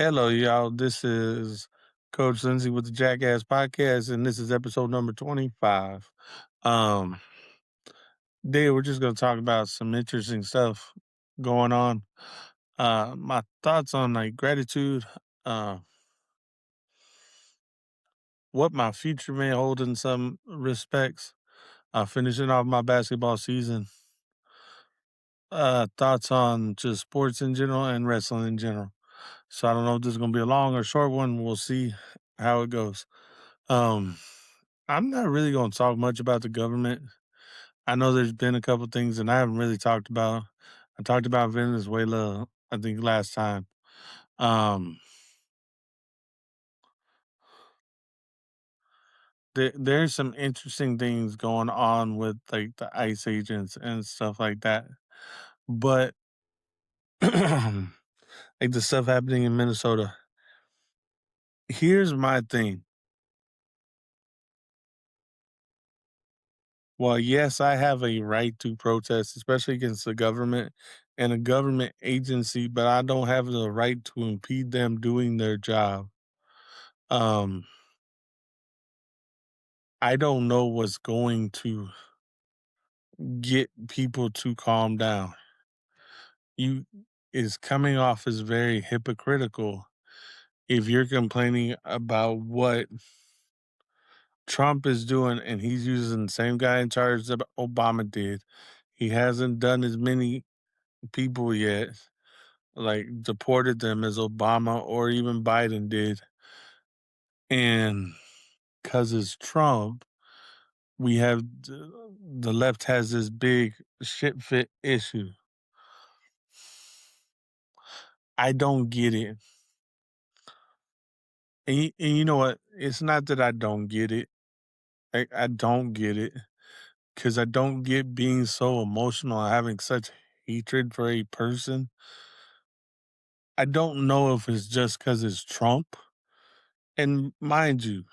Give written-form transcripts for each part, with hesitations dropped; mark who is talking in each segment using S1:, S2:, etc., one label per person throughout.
S1: Hello, y'all. This is Coach Lindsay with the Jackass Podcast, and this is episode number 25. Um, Today we're just gonna talk about some interesting stuff going on. My thoughts on like gratitude, uh, what my future may hold in some respects, finishing off my basketball season, thoughts on just sports in general and wrestling in general. So I don't know if this is gonna be a long or short one. We'll see how it goes. Um, I'm not really going to talk much about the government. I know there's been a couple things, and I haven't really talked about. I talked about Venezuela, I think, last time. Um, there's some interesting things going on with like the ICE agents and stuff like that, but like the stuff happening in Minnesota. Here's my thing. Well, yes, I have a right to protest, especially against the government and a government agency, but I don't have the right to impede them doing their job. Um, I don't know what's going to get people to calm down. You is coming off as very hypocritical if you're complaining about what Trump is doing and he's using the same guy in charge that Obama did. He hasn't done as many people yet, like deported them as Obama or even Biden did. And because it's Trump, we have the left has this big shit fit issue. I don't get it. And you know what? It's not that I don't get it. I don't get it because I don't get being so emotional and having such hatred for a person. I don't know if it's just because it's Trump. And mind you,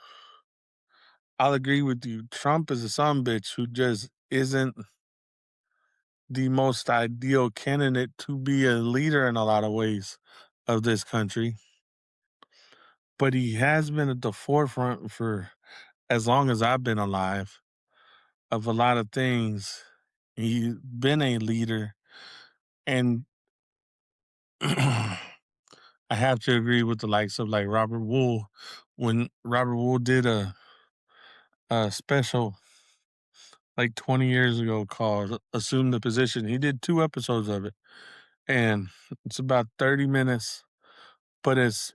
S1: I'll agree with you. Trump is a son bitch who just isn't the most ideal candidate to be a leader in a lot of ways of this country. But he has been at the forefront for as long as I've been alive of a lot of things. He's been a leader. And I have to agree with the likes of like Robert Wool. When Robert Wool did a special like 20 years ago called Assume the Position, he did 2 episodes of it. And it's about 30 minutes, but it's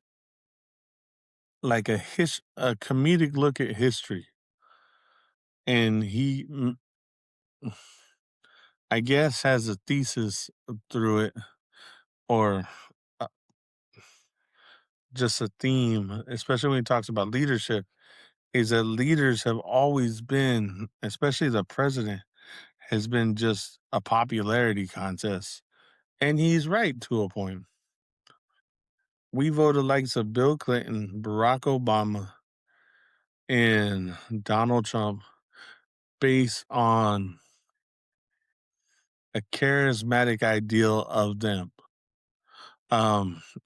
S1: like a comedic look at history. And I guess, has a thesis through it, or uh, just a theme, especially when he talks about leadership, is that leaders have always been, especially the president, has been just a popularity contest. And he's right to a point. We voted likes of Bill Clinton, Barack Obama, and Donald Trump based on a charismatic ideal of them.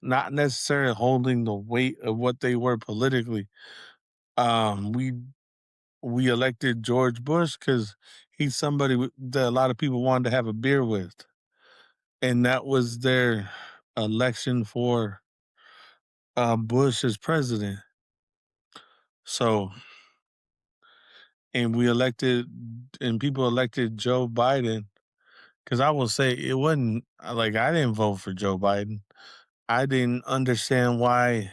S1: Not necessarily holding the weight of what they were politically. Um, we we elected George Bush because he's somebody that a lot of people wanted to have a beer with, and that was their election for Bush as president. So, and we elected, and people elected Joe Biden because I will say it wasn't like I didn't vote for Joe Biden. I didn't understand why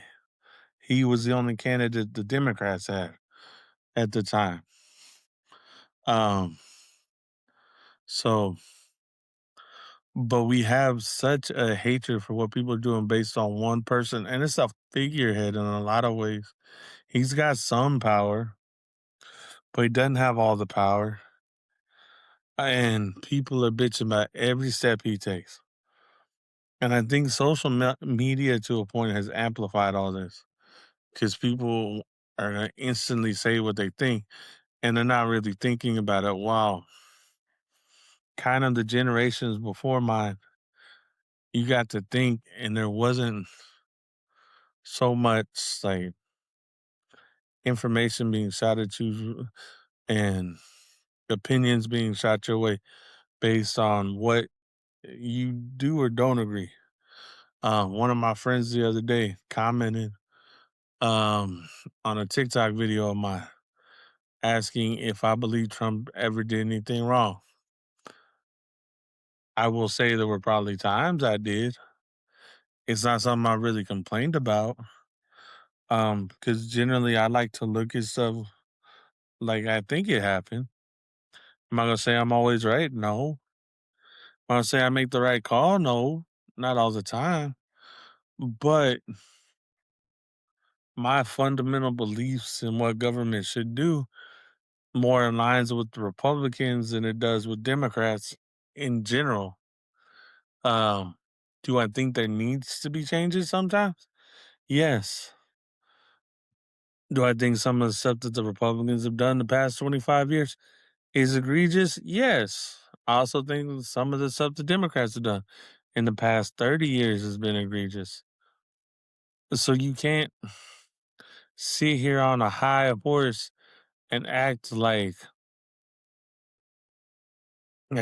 S1: he was the only candidate the Democrats had at the time. Um, so, but we have such a hatred for what people are doing based on one person, and it's a figurehead in a lot of ways. He's got some power, but he doesn't have all the power. And people are bitching about every step he takes. And I think social media to a point has amplified all this because people are going to instantly say what they think and they're not really thinking about it. Wow, kind of the generations before mine, you got to think, and there wasn't so much like information being shot at you and opinions being shot your way based on what you do or don't agree. One of my friends the other day commented um, on a TikTok video of mine asking if I believe Trump ever did anything wrong. I will say there were probably times I did. It's not something I really complained about. Because generally I like to look at stuff like I think it happened. Am I gonna say I'm always right? No. Am I gonna say I make the right call? No, not all the time. But my fundamental beliefs in what government should do more aligns with the Republicans than it does with Democrats in general. Um, do I think there needs to be changes sometimes? Yes. Do I think some of the stuff that the Republicans have done the past 25 years is egregious? Yes. I also think that some of the stuff the Democrats have done in the past 30 years has been egregious. So you can't sit here on a high horse and act like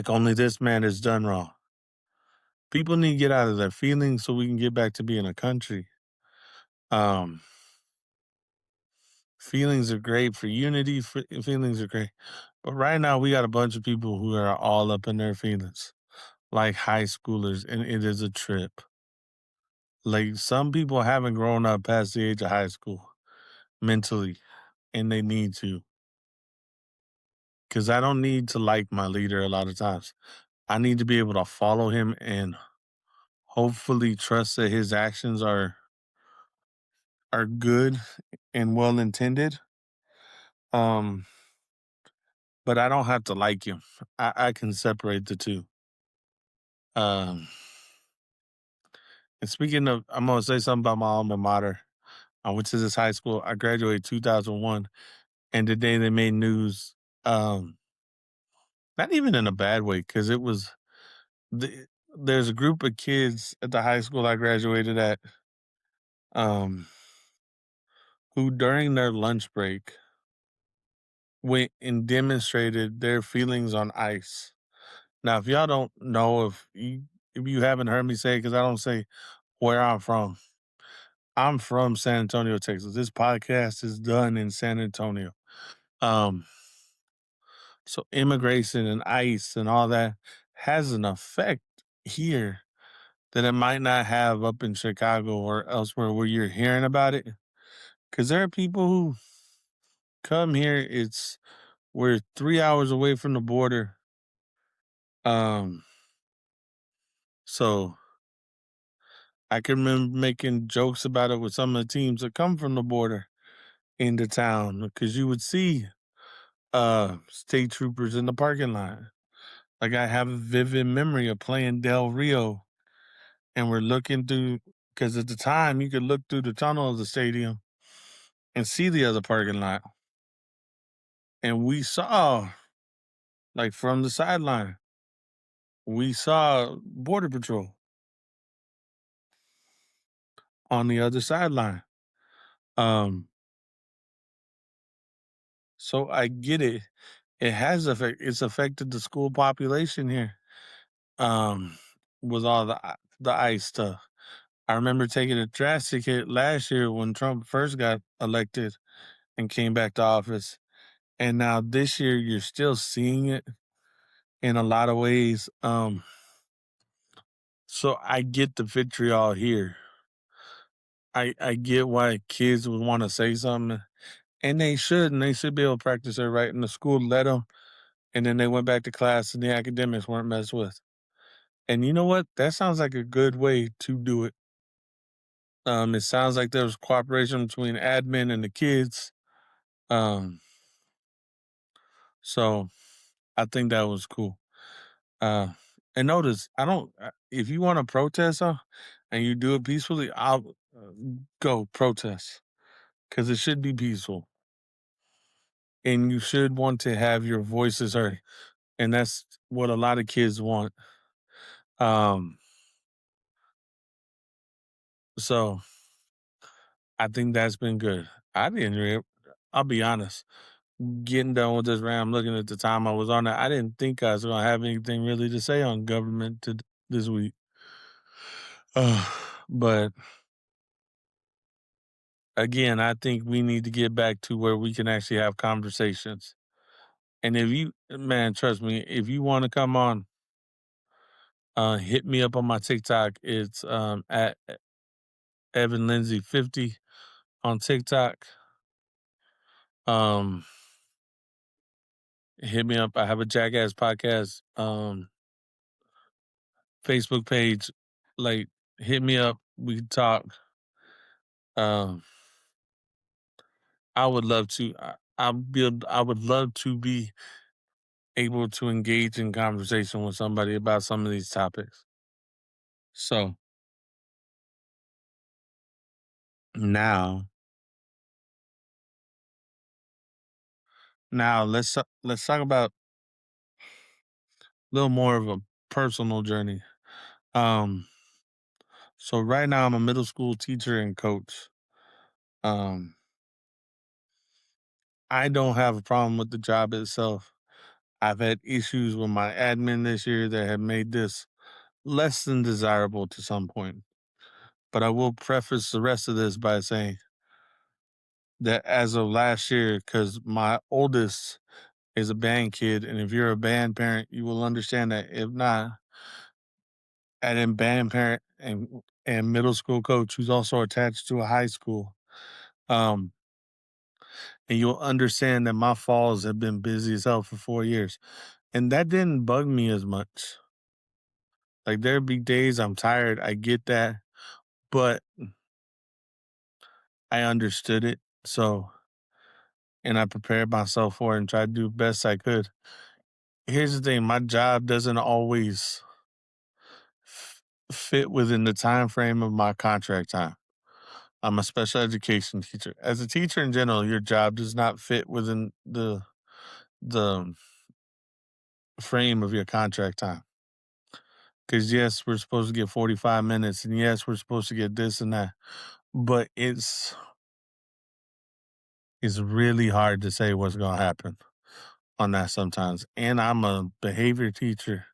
S1: only this man is done wrong. People need to get out of their feelings so we can get back to being a country. Um, Feelings are great for unity. Feelings are great, but right now we got a bunch of people who are all up in their feelings, like high schoolers, and it is a trip. Like some people haven't grown up past the age of high school mentally, and they need to. Because I don't need to like my leader a lot of times. I need to be able to follow him and hopefully trust that his actions are good and well intended. Um, but I don't have to like him. I can separate the two. Um, and speaking of, I'm gonna say something about my alma mater. I went to this high school. I graduated 2001, and the day they made news, not even in a bad way, because it was the, there's a group of kids at the high school I graduated at, um, who during their lunch break went and demonstrated their feelings on ice. Now, if y'all don't know, if you haven't heard me say, because I don't say where I'm from San Antonio, Texas. This podcast is done in San Antonio. Um, so immigration and ICE and all that has an effect here that it might not have up in Chicago or elsewhere where you're hearing about it. Because there are people who come here. We're 3 hours away from the border. Um, so I can remember making jokes about it with some of the teams that come from the border into town because you would see state troopers in the parking lot. Like I have a vivid memory of playing Del Rio and we're looking through because at the time you could look through the tunnel of the stadium and see the other parking lot. And we saw, like from the sideline, we saw Border Patrol on the other sideline. Um, so I get it. It's affected the school population here. Um, with all the ICE stuff. I remember taking a drastic hit last year when Trump first got elected and came back to office. And now this year you're still seeing it in a lot of ways. So I get the vitriol here. I get why kids would want to say something, and they should be able to practice their right, and the school let them. And then they went back to class, and the academics weren't messed with. And you know what? That sounds like a good way to do it. It sounds like there was cooperation between admin and the kids. Um, so I think that was cool. Uh, and notice, I don't. If you want to protest, and you do it peacefully, I'll go protest because it should be peaceful, and you should want to have your voices heard, and that's what a lot of kids want. Um, so I think that's been good. I didn't re I'll be honest, getting done with this rant, I'm looking at the time I was on it, I didn't think I was gonna have anything really to say on government to this week. But again, I think we need to get back to where we can actually have conversations. And if you man, trust me, if you wanna come on, hit me up on my TikTok. It's, at Evan Lindsay 50 on TikTok. Um, hit me up. I have a Jackass Podcast, Facebook page. Like, hit me up. We can talk. Um, I would love to. I would love to be able to engage in conversation with somebody about some of these topics. So now, now let's talk about a little more of a personal journey. Um, so right now I'm a middle school teacher and coach. Um, I don't have a problem with the job itself. I've had issues with my admin this year that have made this less than desirable to some point. But I will preface the rest of this by saying that as of last year, because my oldest is a band kid, and if you're a band parent, you will understand that. If not, and then band parent and middle school coach who's also attached to a high school. Um, and you'll understand that my falls have been busy as hell for 4 years. And that didn't bug me as much. Like there'd be days I'm tired, I get that, but I understood it. So and I prepared myself for it and tried to do the best I could. Here's the thing, my job doesn't always fit within the time frame of my contract time. I'm a special education teacher. As a teacher in general, your job does not fit within the frame of your contract time. Because yes, we're supposed to get 45 minutes, and yes, we're supposed to get this and that, but it's really hard to say what's going to happen on that sometimes. And I'm a behavior teacher.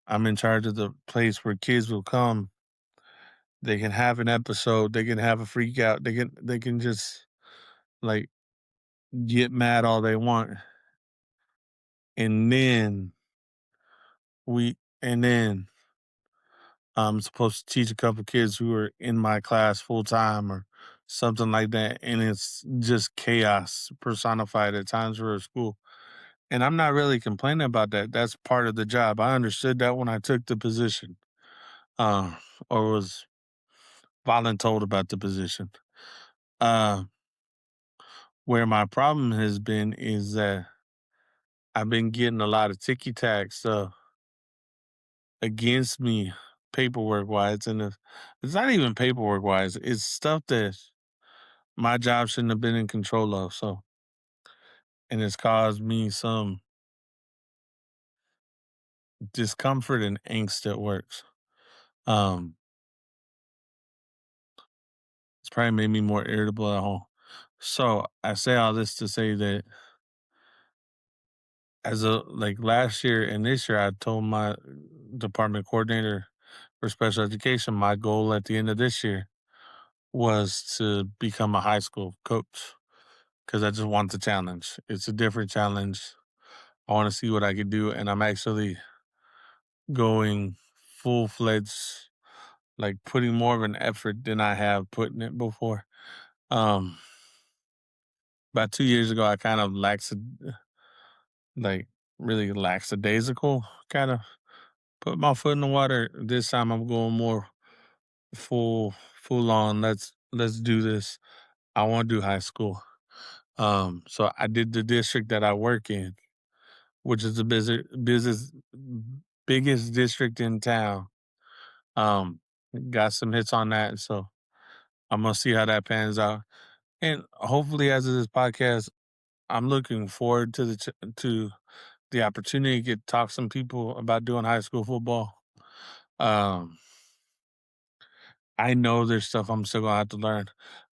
S1: I'm in charge of the place where kids will come. They can have an episode. They can have a freak out. They can just like get mad all they want, and then I'm supposed to teach a couple kids who are in my class full time or something like that, and it's just chaos personified at times for a school. And I'm not really complaining about that. That's part of the job. I understood that when I took the position, uh, or was voluntold about the position. Uh, where my problem has been is that I've been getting a lot of ticky tack stuff against me paperwork wise, and it's not even paperwork wise. It's stuff that my job shouldn't have been in control of. So, and it's caused me some discomfort and angst at works. Um, it's probably made me more irritable at home. So I say all this to say that as a like last year and this year, I told my department coordinator for special education my goal at the end of this year was to become a high school coach because I just want the challenge. It's a different challenge. I want to see what I can do, and I'm actually going full fledged, like putting more of an effort than I have put in it before. Um, about 2 years ago, I kind of like really lackadaisical, kind of put my foot in the water. This time, I'm going more full on. Let's do this. I want to do high school. So I did the district that I work in, which is the business biggest district in town. Um, got some hits on that, so I'm gonna see how that pans out. And hopefully, as of this podcast, I'm looking forward to to the opportunity to get to talk to some people about doing high school football. Um, I know there's stuff I'm still gonna have to learn.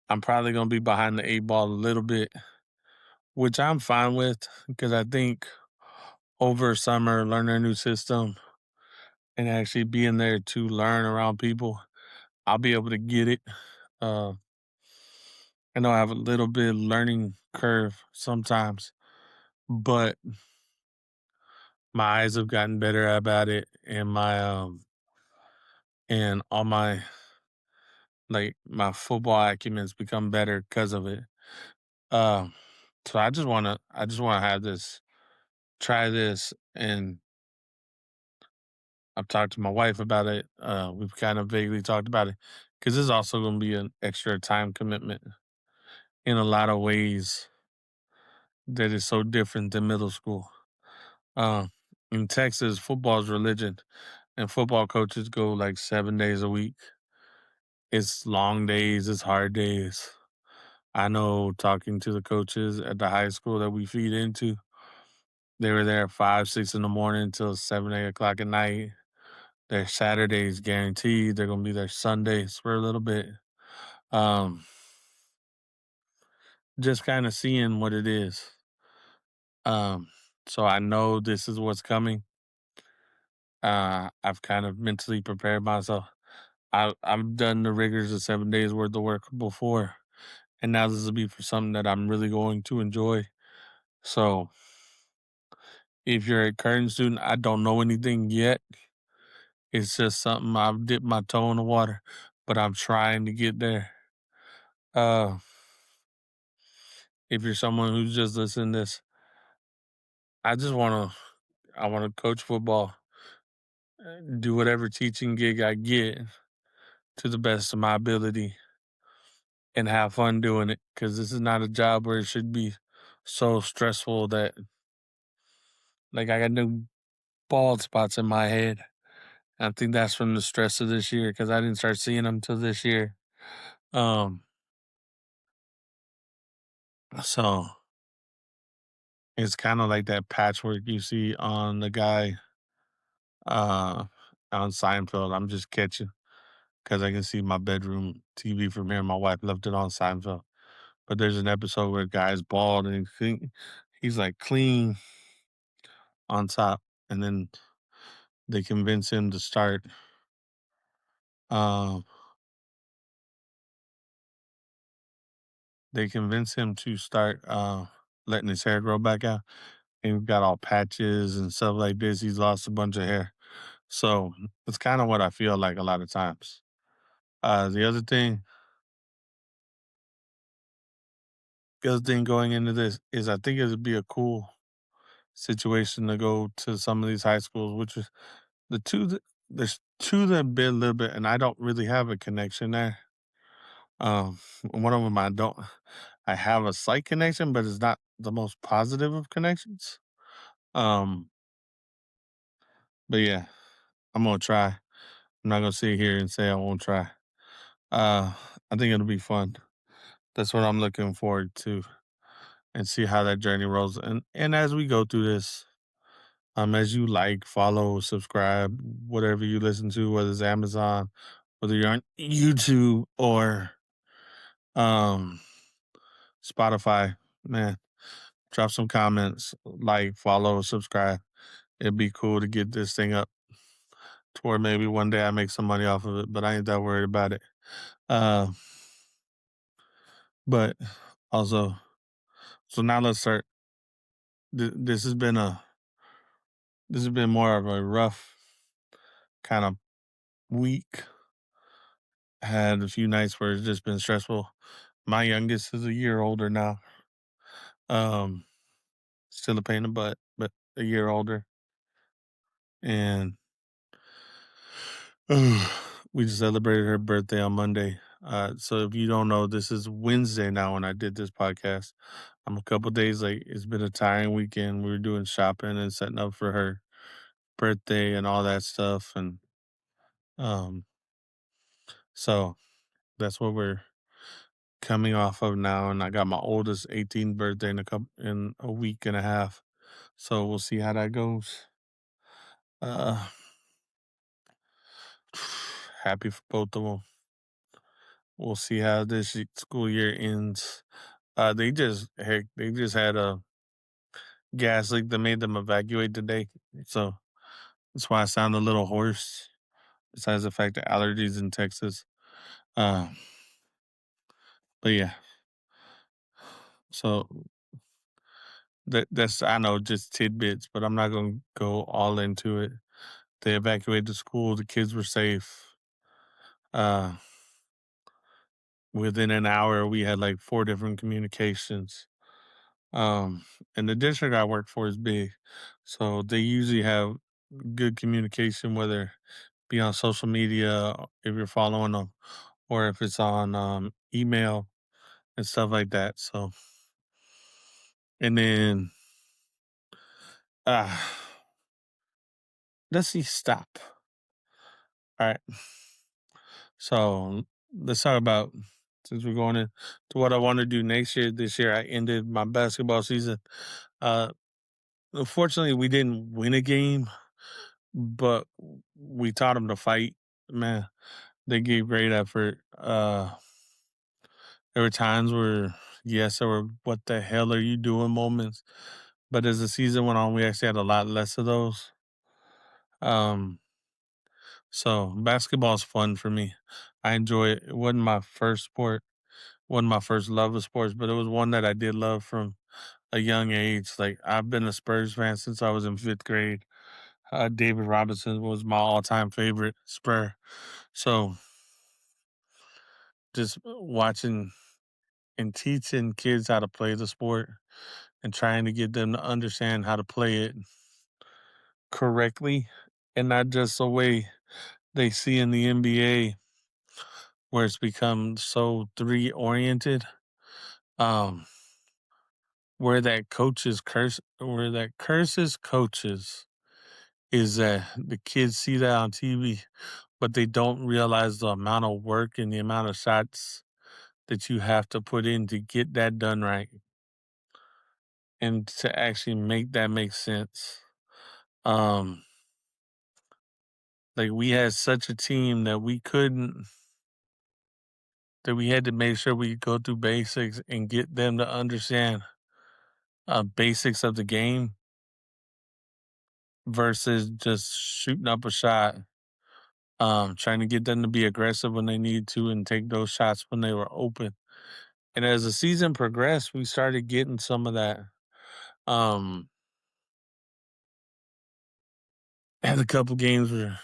S1: I'm probably gonna be behind the 8 ball a little bit, which I'm fine with because I think over summer, learning a new system and actually being there to learn around people, I'll be able to get it. Uh, I know I have a little bit of learning curve sometimes, but my eyes have gotten better about it, and and all my my football acumen's become better because of it. Um, so I just wanna have this, try this, and I've talked to my wife about it. We've kind of vaguely talked about it because this is also going to be an extra time commitment in a lot of ways that is so different than middle school. Um, in Texas, football is religion, and football coaches go like 7 days a week. It's long days, it's hard days. I know talking to the coaches at the high school that we feed into, they were there at 5, 6 in the morning until 7, 8 o'clock at night. Their Saturdays guaranteed. They're gonna be there Sundays for a little bit. Um, just kind of seeing what it is. Um, so I know this is what's coming. I've kind of mentally prepared myself. I've done the rigors of 7 days worth of work before, and now this will be for something that I'm really going to enjoy. So if you're a current student, I don't know anything yet. It's just something I've dipped my toe in the water, but I'm trying to get there. Uh, if you're someone who's just listening to this, I want to coach football, do whatever teaching gig I get to the best of my ability, and have fun doing it. Because this is not a job where it should be so stressful that like I got new bald spots in my head. I think that's from the stress of this year because I didn't start seeing them till this year. Um, so it's kind of like that patchwork you see on the guy uh on Seinfeld. I'm just catching because I can see my bedroom TV from here. My wife left it on Seinfeld. But there's an episode where a guy's bald and he's like clean on top, and then they convince him to start. Um, they convince him to start letting his hair grow back out, and he's got all patches and stuff like this. He's lost a bunch of hair, so it's kind of what I feel like a lot of times. The other thing going into this is I think it'd be a cool situation to go to some of these high schools, which is the two. There's two that been a little bit, and I don't really have a connection there. One of them I have a slight connection, but it's not the most positive of connections. Um, but yeah, I'm gonna try. I'm not gonna sit here and say I won't try. Uh, I think it'll be fun. That's what I'm looking forward to, and see how that journey rolls. And as we go through this, as you like, follow, subscribe, whatever you listen to, whether it's Amazon, whether you're on YouTube or um Spotify, man, drop some comments, like, follow, subscribe. It'd be cool to get this thing up to where maybe one day I make some money off of it, but I ain't that worried about it. Uh, but also, so now let's start. This has been more of a rough kind of week. Had a few nights where it's just been stressful. My youngest is a year older now. Um, Still a pain in the butt, but a year older. And we just celebrated her birthday on Monday. So if you don't know, this is Wednesday now when I did this podcast. I'm a couple days late. It's been a tiring weekend. We were doing shopping and setting up for her birthday and all that stuff. And um, so that's what we're coming off of now. And I got my oldest 18th birthday in a week and a half. So we'll see how that goes. Uh, Happy for both of them. we'll see how this school year ends. They just had a gas leak that made them evacuate today, so that's why I sound a little hoarse. Besides the fact that allergies in Texas, uh, but yeah. So that's I know just tidbits, but I'm not gonna go all into it. They evacuated the school. The kids were safe. Uh, Within an hour, we had like 4 different communications. Um, and the district I work for is big, so they usually have good communication, whether it be on social media if you're following them, or if it's on email and stuff like that. So, and then uh, let's see, stop. All right, so let's talk about since we're going into what I want to do next year. This year, I ended my basketball season. Uh, Unfortunately, we didn't win a game, but we taught them to fight. Man, they gave great effort. There were times where, yes, there were "what the hell are you doing" moments, but as the season went on, we actually had a lot less of those. Um, so basketball is fun for me. I enjoy it. It wasn't my first sport, wasn't my first love of sports, but it was one that I did love from a young age. Like I've been a Spurs fan since I was in 5th grade. David Robinson was my all-time favorite Spur. So just watching and teaching kids how to play the sport and trying to get them to understand how to play it correctly and not just the way they see in the NBA where it's become so three oriented. Um, where that curses coaches is that the kids see that on TV, but they don't realize the amount of work and the amount of shots that you have to put in to get that done right and to actually make that make sense. Um, like we had such a team that we had to make sure we go through basics and get them to understand basics of the game versus just shooting up a shot. Trying to get them to be aggressive when they need to and take those shots when they were open. And as the season progressed, we started getting some of that. Um, had a couple games where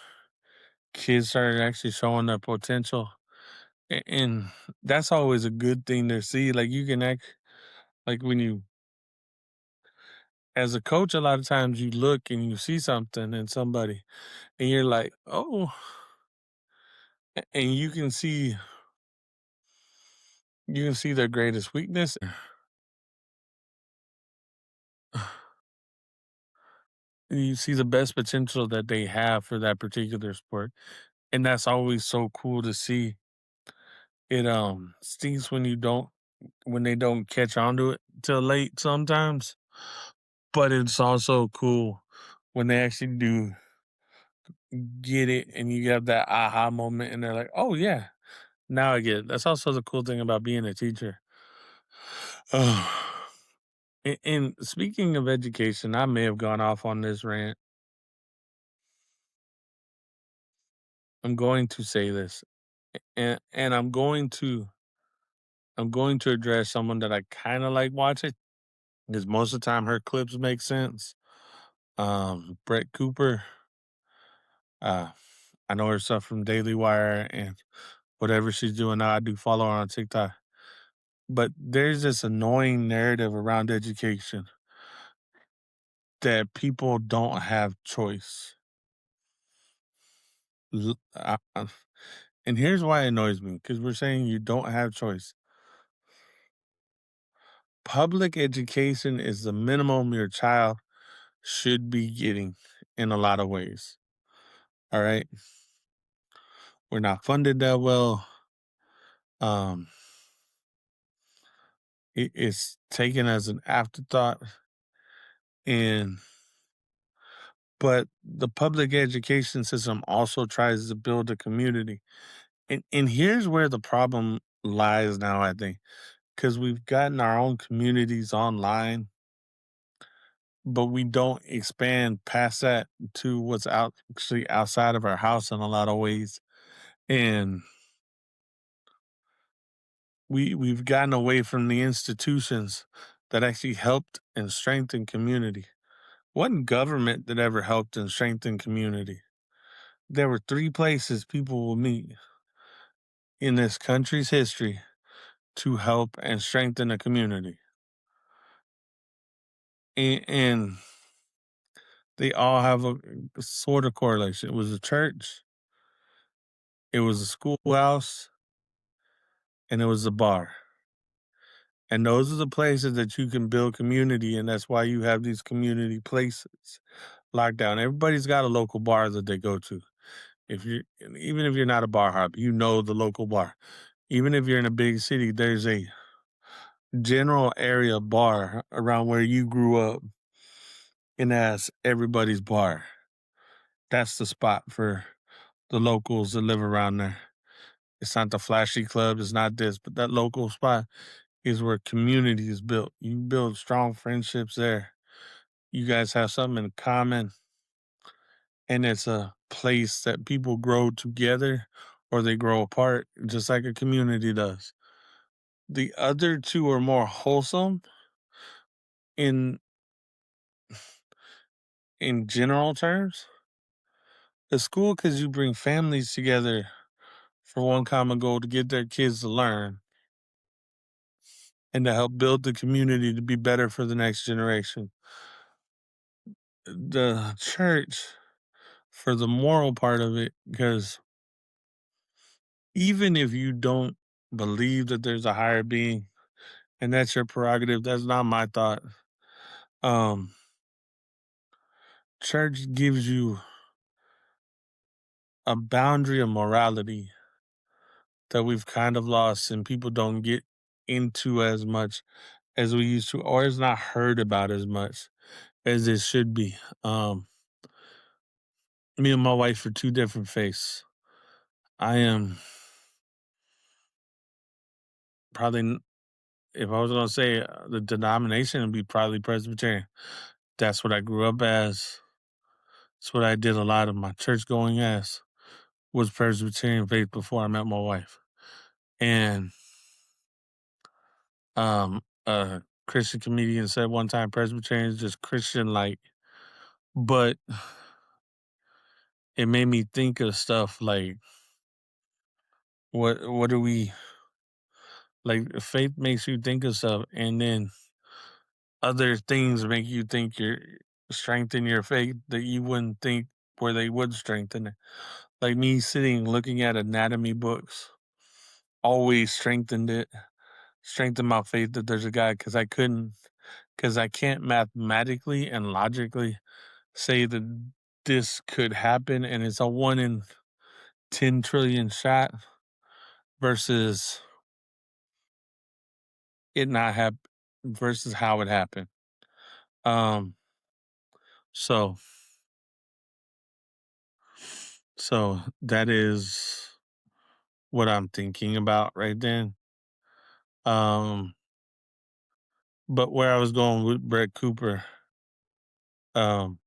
S1: kids started actually showing their potential, and that's always a good thing to see. Like you can act like when you, as a coach, a lot of times you look and you see something in somebody, and you're like, oh, and you can see their greatest weakness. You see the best potential that they have for that particular sport, and that's always so cool to see. It stinks when they don't catch on to it till late sometimes, but it's also cool when they actually do get it and you have that aha moment and they're like, "Oh yeah, now I get it." That's also the cool thing about being a teacher. And speaking of education, I may have gone off on this rant. I'm going to say this, and I'm going to address someone that I kind of like watching because most of the time her clips make sense. Brett Cooper. Uh, I know her stuff from Daily Wire and whatever she's doing now. I do follow her on TikTok. But there's this annoying narrative around education that people don't have choice. L- I- I- and here's why it annoys me because we're saying you don't have choice. Public education is the minimum your child should be getting in a lot of ways. All right. We're not funded that well. Um, it's taken as an afterthought. And but the public education system also tries to build a community. And here's where the problem lies now, I think, because we've gotten our own communities online, but we don't expand past that to what's out actually outside of our house in a lot of ways. And we've gotten away from the institutions that actually helped and strengthened community. Wasn't government that ever helped and strengthened community. There were three places people will meet in this country's history to help and strengthen a community. And they all have a sort of correlation. It was a church, it was a schoolhouse, and it was a bar. And those are the places that you can build community, and that's why you have these community places locked down. Everybody's got a local bar that they go to. If you Even if you're not a bar hop, you know the local bar. Even if you're in a big city, there's a general area bar around where you grew up, and that's everybody's bar. That's the spot for the locals that live around there. It's not the flashy club, it's not this, but that local spot is where community is built. You build strong friendships there. You guys have something in common, and it's a place that people grow together or they grow apart, just like a community does. The other two are more wholesome in general terms. The school, because you bring families together for one common goal to get their kids to learn and to help build the community to be better for the next generation. The church, for the moral part of it, because even if you don't believe that there's a higher being, and that's your prerogative, that's not my thought. Um, Church gives you a boundary of morality that we've kind of lost, and people don't get into as much as we used to, or it's not heard about as much as it should be. Me and my wife are two different faiths. I am probably, if I was going to say the denomination, it'd be probably Presbyterian. That's what I grew up as. It's what I did a lot of my church going as, was Presbyterian faith before I met my wife. And a Christian comedian said one time Presbyterian is just Christian like, but it made me think of stuff like what do we like, faith makes you think of stuff, and then other things make you think you're strengthen your faith that you wouldn't think where they would strengthen it. Like me sitting looking at anatomy books always strengthened my faith that there's a God, because I can't mathematically and logically say that this could happen and it's a 1 in 10 trillion shot versus it not happen versus how it happened. Um so that is what I'm thinking about right then. Um but where I was going with Brett Cooper um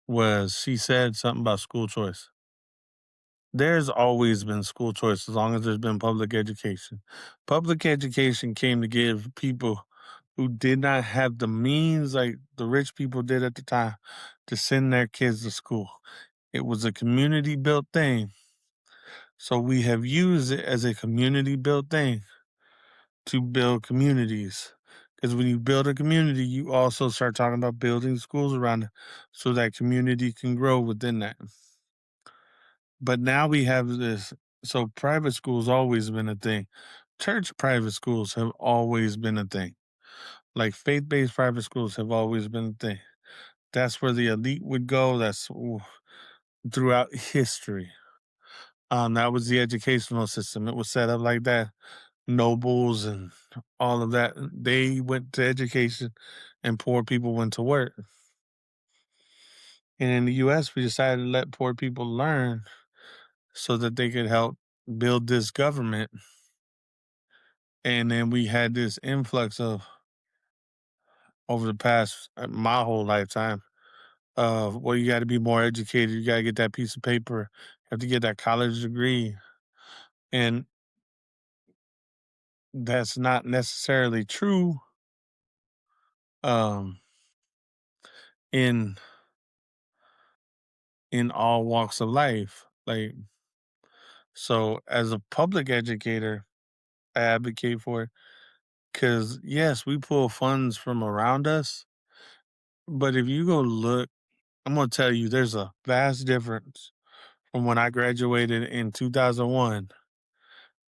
S1: was, she said something about school choice. There's always been school choice as long as there's been public education. Public education came to give people who did not have the means like the rich people did at the time to send their kids to school. It was a community built thing. So we have used it as a community built thing to build communities. Because when you build a community, you also start talking about building schools around it so that community can grow within that. But now we have this. So private schools always been a thing. Church private schools have always been a thing. Like faith-based private schools have always been a thing. That's where the elite would go. Throughout history. That was the educational system. It was set up like that. Nobles and all of that, they went to education, and poor people went to work. And in the U.S., we decided to let poor people learn so that they could help build this government. And then we had this influx of over the past my whole lifetime of well, you got to be more educated. You got to get that piece of paper. You have to get that college degree, and that's not necessarily true um, in all walks of life. Like so, as a public educator, I advocate for it because yes, we pull funds from around us, but if you go look, I'm gonna tell you, there's a vast difference from when I graduated in 2001,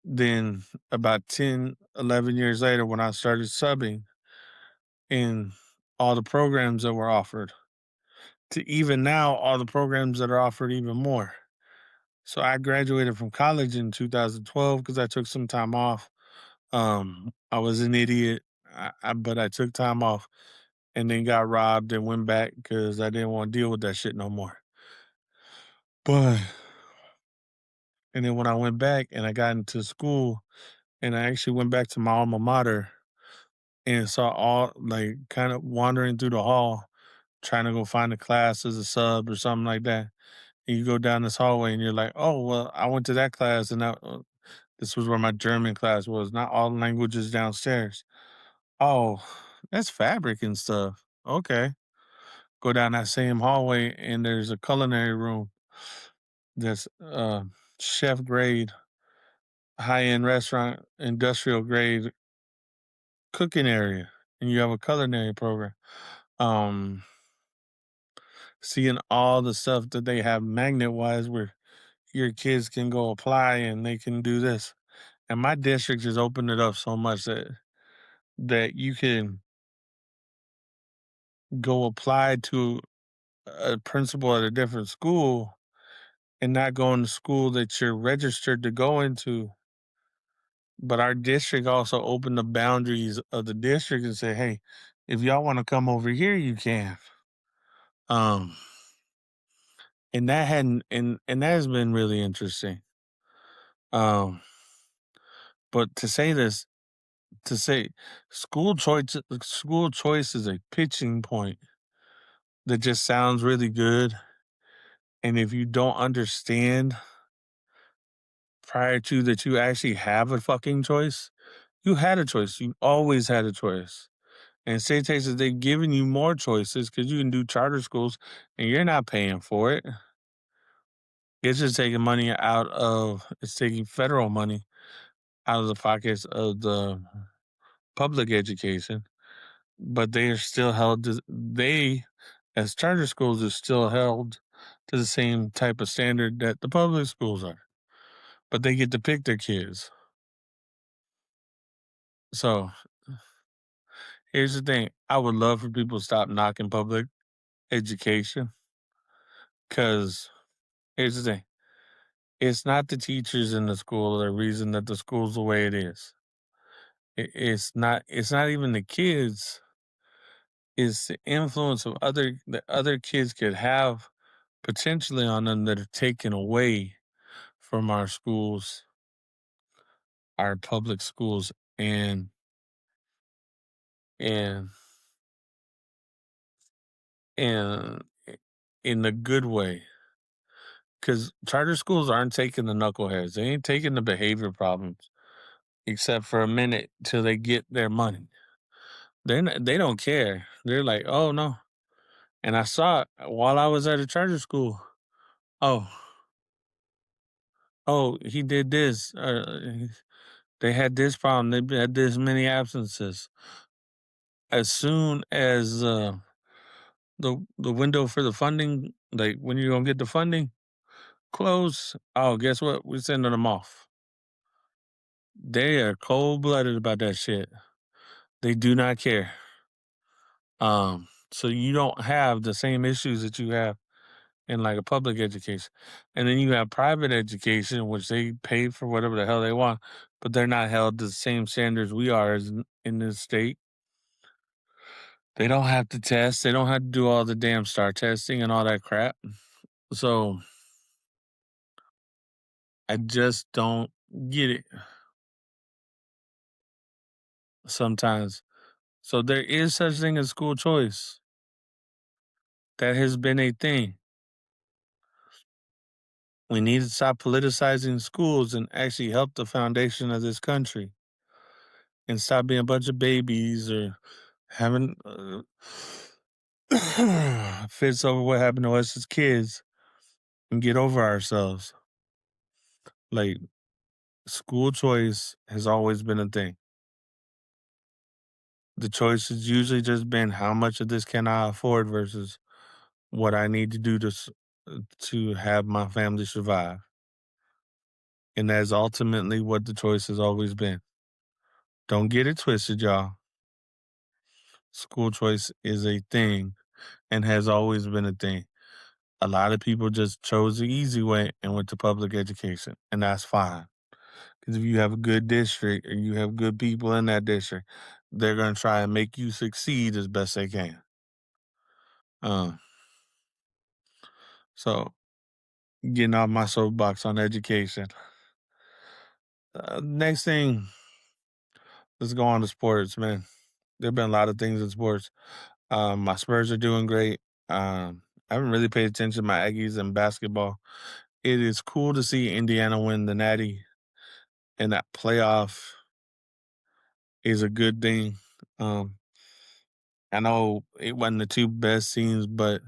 S1: then about 10, 11 years later when I started subbing in all the programs that were offered, to even now, all the programs that are offered even more. So I graduated from college in 2012 because I took some time off. I was an idiot, but I took time off and then got robbed and went back because I didn't want to deal with that shit no more. But and then when I went back and I got into school and I actually went back to my alma mater and saw all like kind of wandering through the hall trying to go find a class as a sub or something like that. And you go down this hallway and you're like, oh well, I went to that class and this was where my German class was. Not all languages downstairs. Oh, that's fabric and stuff. Okay. Go down that same hallway and there's a culinary room that's chef grade, high end restaurant, industrial grade cooking area, and you have a culinary program. Um, Seeing all the stuff that they have magnet wise where your kids can go apply and they can do this. And my district has opened it up so much that you can go apply to a principal at a different school and not go in the school that you're registered to go into. But our district also opened the boundaries of the district and say, hey, if y'all want to come over here, you can. Um, and that hadn't and that has been really interesting. Um, but to say this, to say school choice is a pitching point that just sounds really good. And if you don't understand prior to that you actually have a fucking choice, you had a choice. You always had a choice. And state Texas, they've given you more choices because you can do charter schools and you're not paying for it. It's just taking money it's taking federal money out of the pockets of the public education, but they are still they, as charter schools, are still held to the same type of standard that the public schools are, but they get to pick their kids. So here's the thing. I would love for people to stop knocking public education because here's the thing. It's not the teachers in the school the reason that the school's the way it is. It's not even the kids. It's the influence of other kids could have potentially on them that are taken away from our schools, our public schools, and and in a good way. Because charter schools aren't taking the knuckleheads. They ain't taking the behavior problems, except for a minute till they get their money. They don't care. They're like, oh no. And I saw it while I was at a charter school. Oh, oh, he did this. They had this problem. They had this many absences. As soon as the window for the funding, like when you're gonna get the funding, close. Oh, guess what? We're sending them off. They are cold blooded about that shit. They do not care. So you don't have the same issues that you have in like a public education. And then you have private education, which they pay for whatever the hell they want, but they're not held to the same standards we are as in this state. They don't have to test. They don't have to do all the damn star testing and all that crap. So I just don't get it sometimes. So there is such thing as school choice. That has been a thing. We need to stop politicizing schools and actually help the foundation of this country and stop being a bunch of babies or having fits over what happened to us as kids and get over ourselves. Like, school choice has always been a thing. The choice has usually just been how much of this can I afford versus what I need to do to have my family survive. And that's ultimately what the choice has always been. Don't get it twisted, y'all. School choice is a thing and has always been a thing. A lot of people just chose the easy way and went to public education, and that's fine. Because if you have a good district and you have good people in that district, they're going to try and make you succeed as best they can. Uh, so, getting off my soapbox on education. Next thing, let's go on to sports, man. There have been a lot of things in sports. My Spurs are doing great. I haven't really paid attention to my Aggies in basketball. It is cool to see Indiana win the Natty, and that playoff is a good thing. Um, I know it wasn't the two best teams, but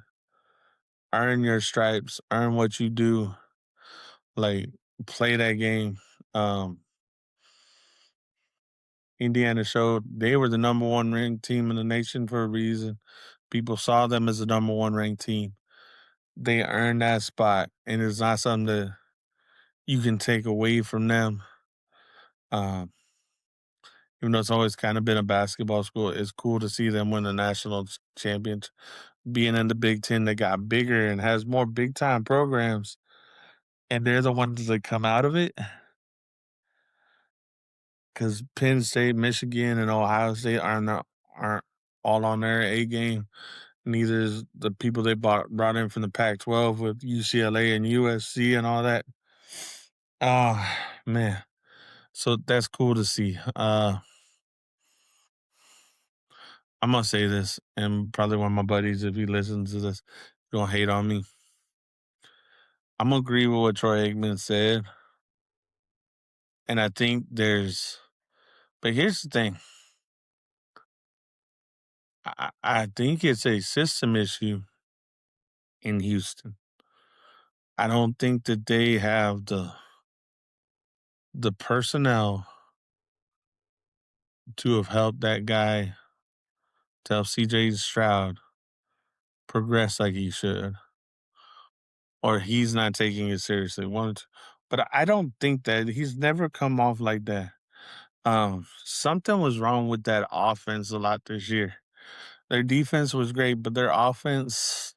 S1: earn your stripes, earn what you do, like play that game. Um, Indiana showed they were the number one ranked team in the nation for a reason. People saw them as the number one ranked team. They earned that spot, and it's not something that you can take away from them. Um, even though it's always kind of been a basketball school, it's cool to see them win the national championship. Being in the Big Ten, that got bigger and has more big time programs, and they're the ones that come out of it. Because Penn State, Michigan, and Ohio State aren't all on their A game. Neither is the people they brought in from the Pac-12 with UCLA and USC and all that. Oh man, so that's cool to see. I'm gonna say this, and probably one of my buddies, if he listens to this, gonna hate on me. I'm gonna agree with what Troy Aikman said, and I think but here's the thing. I think it's a system issue in Houston. I don't think that they have the personnel to have helped that guy, to help CJ Stroud progress like he should, or he's not taking it seriously. But I don't think that he's never come off like that. Something was wrong with that offense a lot this year. Their defense was great, but their offense,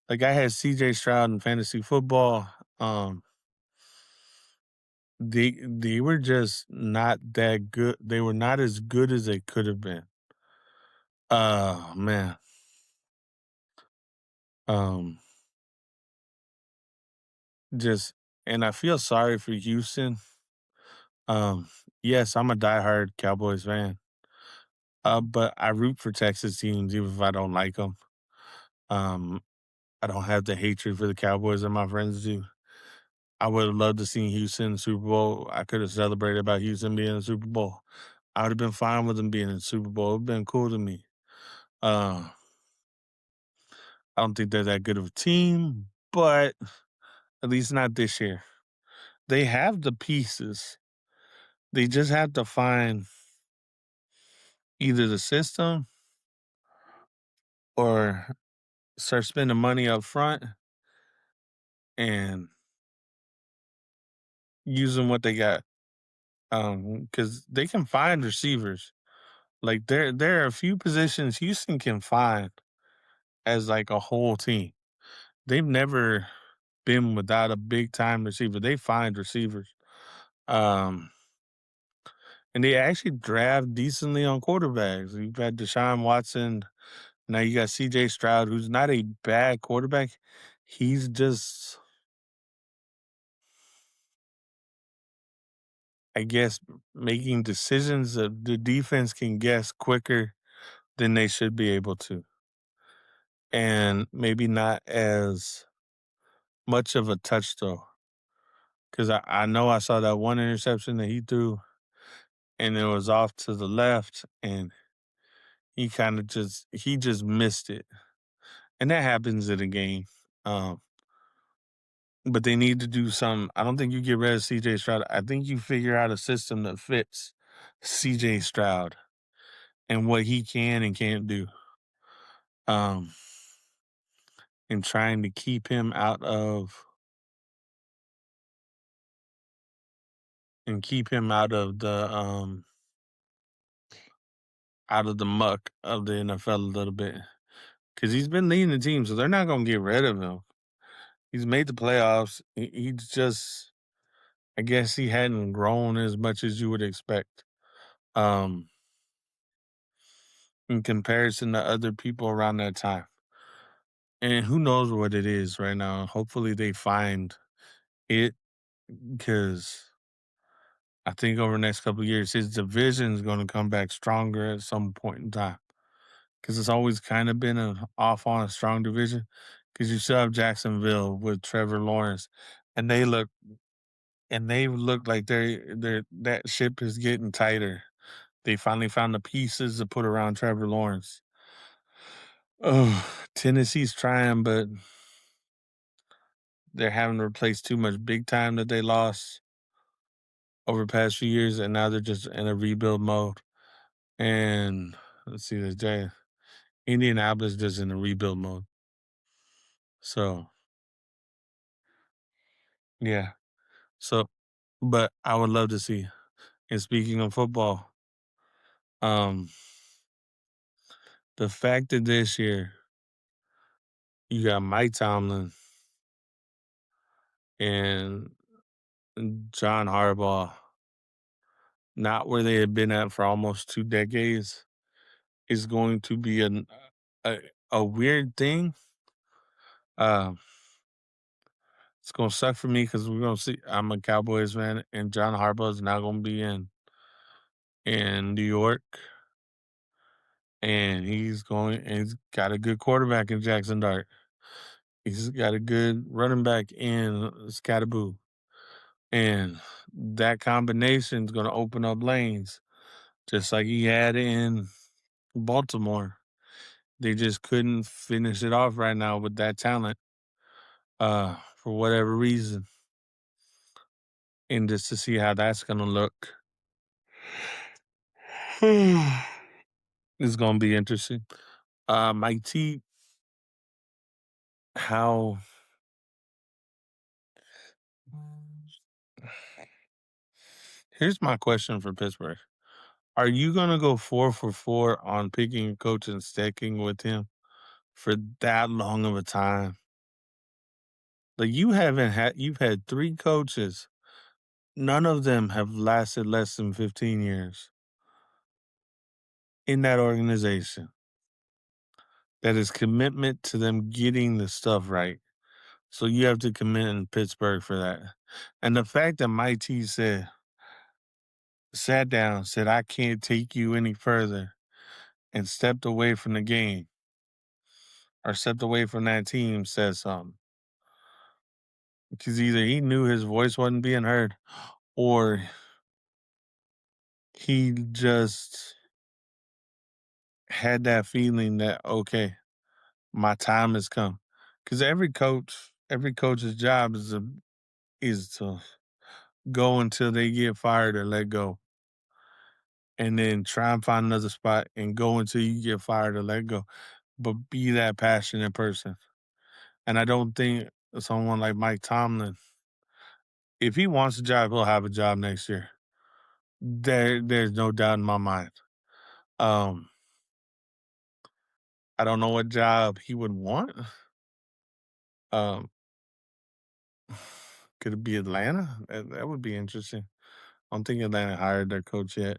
S1: like I had CJ Stroud in fantasy football. Um, they were just not that good. They were not as good as they could have been. Oh man. Um, just and I feel sorry for Houston. Um, yes, I'm a diehard Cowboys fan. But I root for Texas teams even if I don't like them. Um, I don't have the hatred for the Cowboys that my friends do. I would have loved to see Houston in the Super Bowl. I could have celebrated about Houston being in the Super Bowl. I would have been fine with them being in the Super Bowl. It'd been cool to me. Uh, I don't think they're that good of a team, but at least not this year. They have the pieces. They just have to find either the system or start spending money up front and using what they got. Because they can find receivers. Like there are a few positions Houston can find as like a whole team. They've never been without a big time receiver. They find receivers. Um, and they actually draft decently on quarterbacks. You've had Deshaun Watson. Now you got CJ Stroud, who's not a bad quarterback. He's just I guess, making decisions that the defense can guess quicker than they should be able to, and maybe not as much of a touch throw. Because I know I saw that one interception that he threw, and it was off to the left, and he just missed it, and that happens in a game. Um, but they need to do some. I don't think you get rid of CJ Stroud. I think you figure out a system that fits CJ Stroud and what he can and can't do. Um, and trying to keep him out of the muck of the NFL a little bit because he's been leading the team, so they're not gonna get rid of him. He's made the playoffs. He's just, I guess, he hadn't grown as much as you would expect. Um, in comparison to other people around that time. And who knows what it is right now. Hopefully they find it because I think over the next couple of years, his division is going to come back stronger at some point in time. Because it's always kind of been an off on a strong division. Because you still have Jacksonville with Trevor Lawrence, and they look like they're that ship is getting tighter. They finally found the pieces to put around Trevor Lawrence. Oh, Tennessee's trying, but they're having to replace too much big time that they lost over the past few years, and now they're just in a rebuild mode. And let's see, there's Indianapolis just in a rebuild mode. So yeah. So, but I would love to see. And speaking of football, um, the fact that this year you got Mike Tomlin and John Harbaugh not where they had been at for almost 2 decades is going to be a, a weird thing. Um, it's gonna suck for me because we're gonna see. I'm a Cowboys fan, and John Harbaugh is not gonna be in New York, and he's got a good quarterback in Jackson Dart. He's got a good running back in Scatterboo, and that combination is gonna open up lanes, just like he had in Baltimore. They just couldn't finish it off right now with that talent, for whatever reason, and just to see how that's gonna look. It's gonna be interesting. Mike T, how here's my question for Pittsburgh. Are you gonna go 4 for 4 on picking a coach and sticking with him for that long of a time? Like you've had 3 coaches. None of them have lasted less than 15 years in that organization. That is commitment to them getting the stuff right. So you have to commit in Pittsburgh for that. And the fact that Mike T sat down, said, I can't take you any further, and stepped away from the game or stepped away from that team says something. Because either he knew his voice wasn't being heard or he just had that feeling that, okay, my time has come. Because every coach's job is to go until they get fired or let go. And then try and find another spot and go until you get fired or let go. But be that passionate person. And I don't think someone like Mike Tomlin, if he wants a job, he'll have a job next year. There's no doubt in my mind. Um, I don't know what job he would want. Um, could it be Atlanta? That would be interesting. I don't think Atlanta hired their coach yet.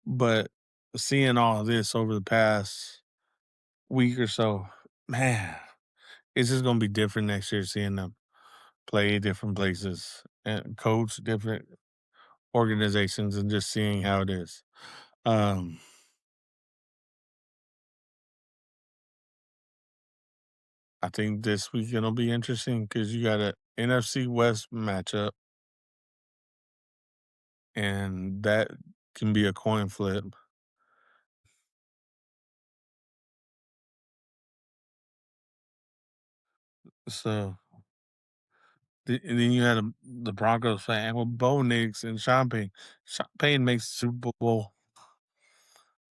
S1: But seeing all this over the past week or so, man, it's just gonna be different next year seeing them play different places and coach different. organizations and just seeing how it is. Um, I think this weekend will be interesting because you got a NFC West matchup, and that can be a coin flip. So and then you had the Broncos fan with Bo Nix and Sean Payne. Sean Payne makes the Super Bowl.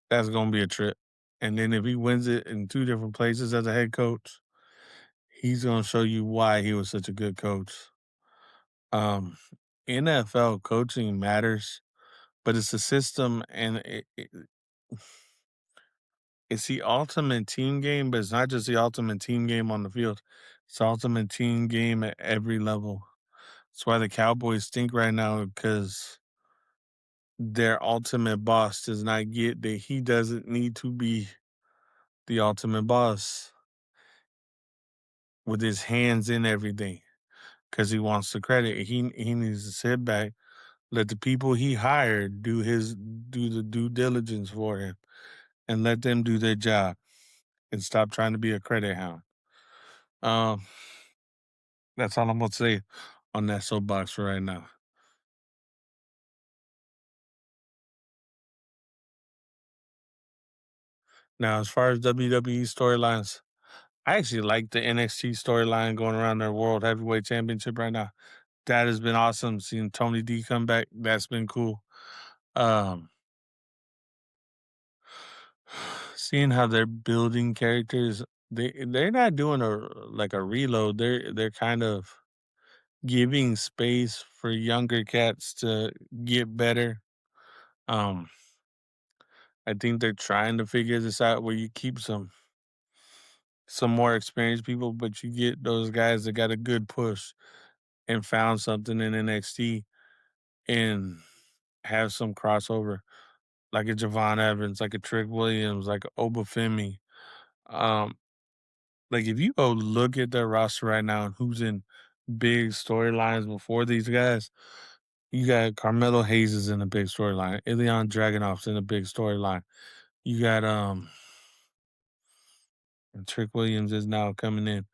S1: That's gonna be a trip. And then if he wins it in two different places as a head coach, he's gonna show you why he was such a good coach. Um, NFL coaching matters, but it's a system and it's the ultimate team game, but it's not just the ultimate team game on the field. It's the ultimate team game at every level. That's why the Cowboys stink right now because their ultimate boss does not get that he doesn't need to be the ultimate boss with his hands in everything because he wants the credit. He needs to sit back, let the people he hired do the due diligence for him, and let them do their job, and stop trying to be a credit hound. Um, that's all I'm gonna say on that soapbox for right now. Now, as far as WWE storylines, I actually like the NXT storyline going around their World Heavyweight Championship right now. That has been awesome. Seeing Tony D come back, that's been cool. Um, seeing how they're building characters, they're not doing a reload. They're kind of giving space for younger cats to get better. Um, I think they're trying to figure this out where you keep some more experienced people, but you get those guys that got a good push and found something in NXT and have some crossover, like a Javon Evans, like a Trick Williams, like a Obafemi. Um, like if you go look at their roster right now and who's in big storylines before these guys, you got Carmelo Hayes is in a big storyline. Ilya Dragunov's in a big storyline. You got Trick Williams is now coming in.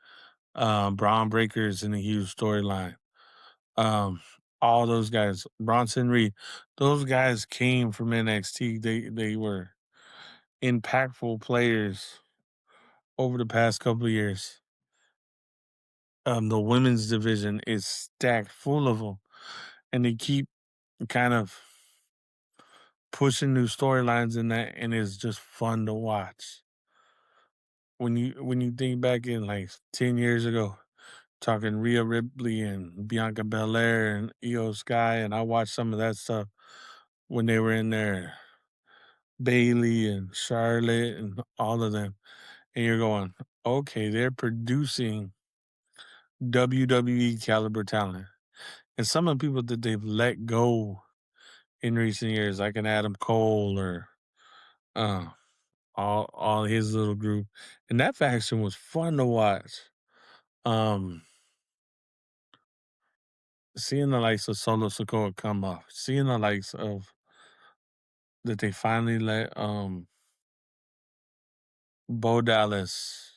S1: Braun Breaker is in a huge storyline. Um, all those guys, Bronson Reed, those guys came from NXT. They were impactful players over the past couple of years. The women's division is stacked full of them, and they keep kind of pushing new storylines in that, and it's just fun to watch. When you think back in like 10 years ago, talking Rhea Ripley and Bianca Belair and Io Sky, and I watched some of that stuff when they were in there, Bailey and Charlotte and all of them, and you're going, okay, they're producing WWE caliber talent. And some of the people that they've let go in recent years, like an Adam Cole or uh, all his little group, and that faction was fun to watch. Um, seeing the likes of Solo Sokoa come up, seeing the likes of that they finally let Bo Dallas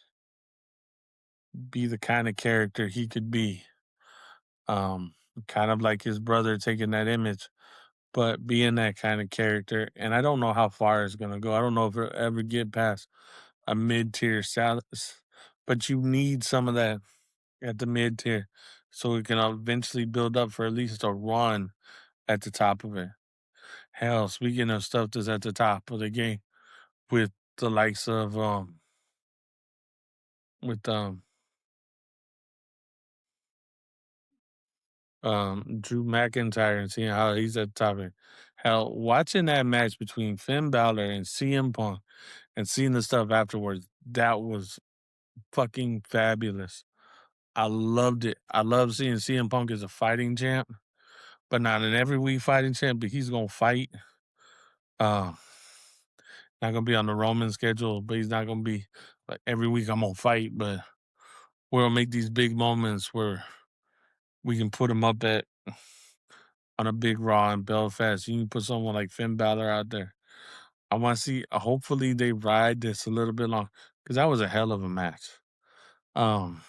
S1: be the kind of character he could be. Kind of like his brother taking that image, but being that kind of character. And I don't know how far it's gonna go. I don't know if it'll ever get past a mid tier salad, but you need some of that at the mid tier so it can eventually build up for at least a run at the top of it. Hell, speaking of stuff that's at the top of the game with the likes of with Drew McIntyre and seeing how he's at the top of it. Hell, watching that match between Finn Balor and CM Punk and seeing the stuff afterwards, that was fucking fabulous. I loved it. I love seeing CM Punk as a fighting champ, but not an every week fighting champ, but he's gonna fight. Uh, not gonna be on the Roman schedule, but he's not gonna be like every week I'm gonna fight, but we'll make these big moments where we can put him up at on a big Raw in Belfast. You can put someone like Finn Balor out there. I want to see. Hopefully, they ride this a little bit long because that was a hell of a match. Um,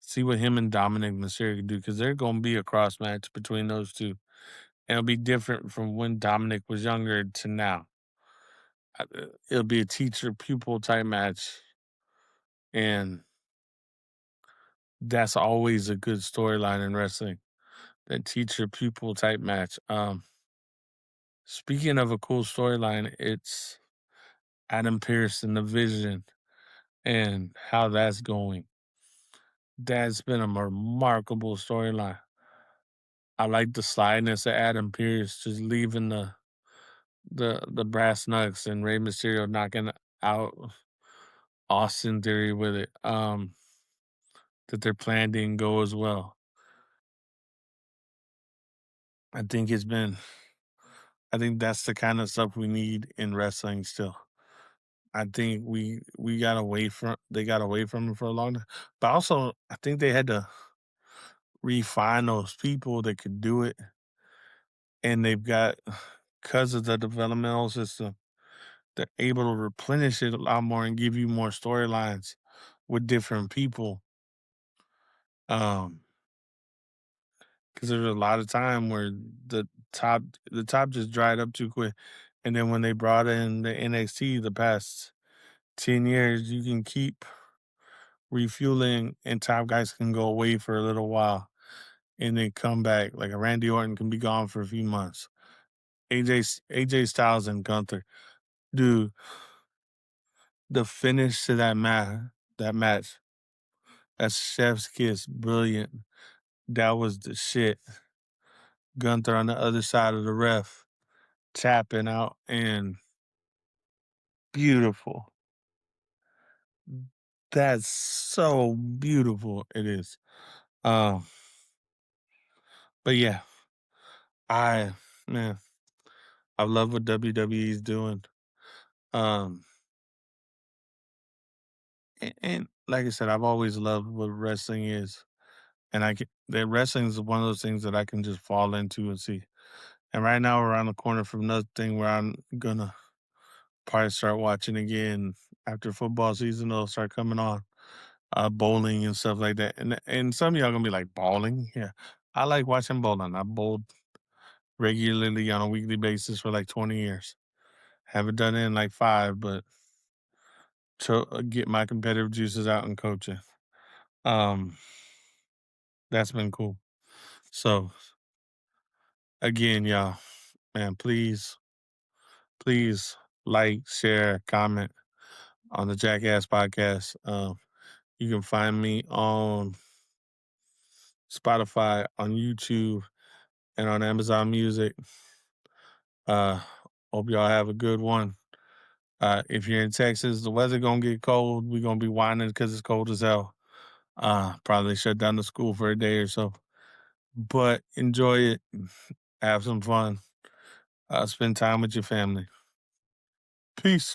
S1: see what him and Dominic Mysterio do because they're going to be a cross match between those two, and it'll be different from when Dominic was younger to now. It'll be a teacher pupil type match, and that's always a good storyline in wrestling. That teacher pupil type match. Speaking of a cool storyline, it's Adam Pearce and the Vision and how that's going. That's been a remarkable storyline. I like the slyness of Adam Pearce just leaving the brass knucks and Rey Mysterio knocking out Austin Theory with it. That their plan didn't go as well. I think it's been I think that's the kind of stuff we need in wrestling still. I think we got away from they got away from it for a long time. But also I think they had to refine those people that could do it. And they've got because of the developmental system, they're able to replenish it a lot more and give you more storylines with different people. Um, because there's a lot of time where the top just dried up too quick. And then when they brought in the NXT the past 10 years, you can keep refueling and top guys can go away for a little while and then come back. Like a Randy Orton can be gone for a few months. AJ Styles and Gunther. Dude, the finish to that match, that's chef's kiss, brilliant. That was the shit. Gunther on the other side of the ref, tapping out and beautiful. That's so beautiful. It is. Um, but yeah, I man, I love what WWE is doing. Um, and like I said, I've always loved what wrestling is, and that wrestling is one of those things that I can just fall into and see. And right now, we're around the corner from another thing where I'm gonna probably start watching again after football season. It'll start coming on, bowling and stuff like that. And some of y'all gonna be like bowling, yeah. I like watching bowling. I bowled regularly on a weekly basis for like 20 years. Haven't done it in like 5, but to get my competitive juices out and coaching. Um, that's been cool. So again, y'all, man, please like, share, comment on the Jackass podcast. You can find me on Spotify, on YouTube, and on Amazon Music. Uh, hope y'all have a good one. If you're in Texas, the weather gonna get cold. We're gonna be whining because it's cold as hell. Probably shut down the school for a day or so. But enjoy it. Have some fun. Spend time with your family. Peace.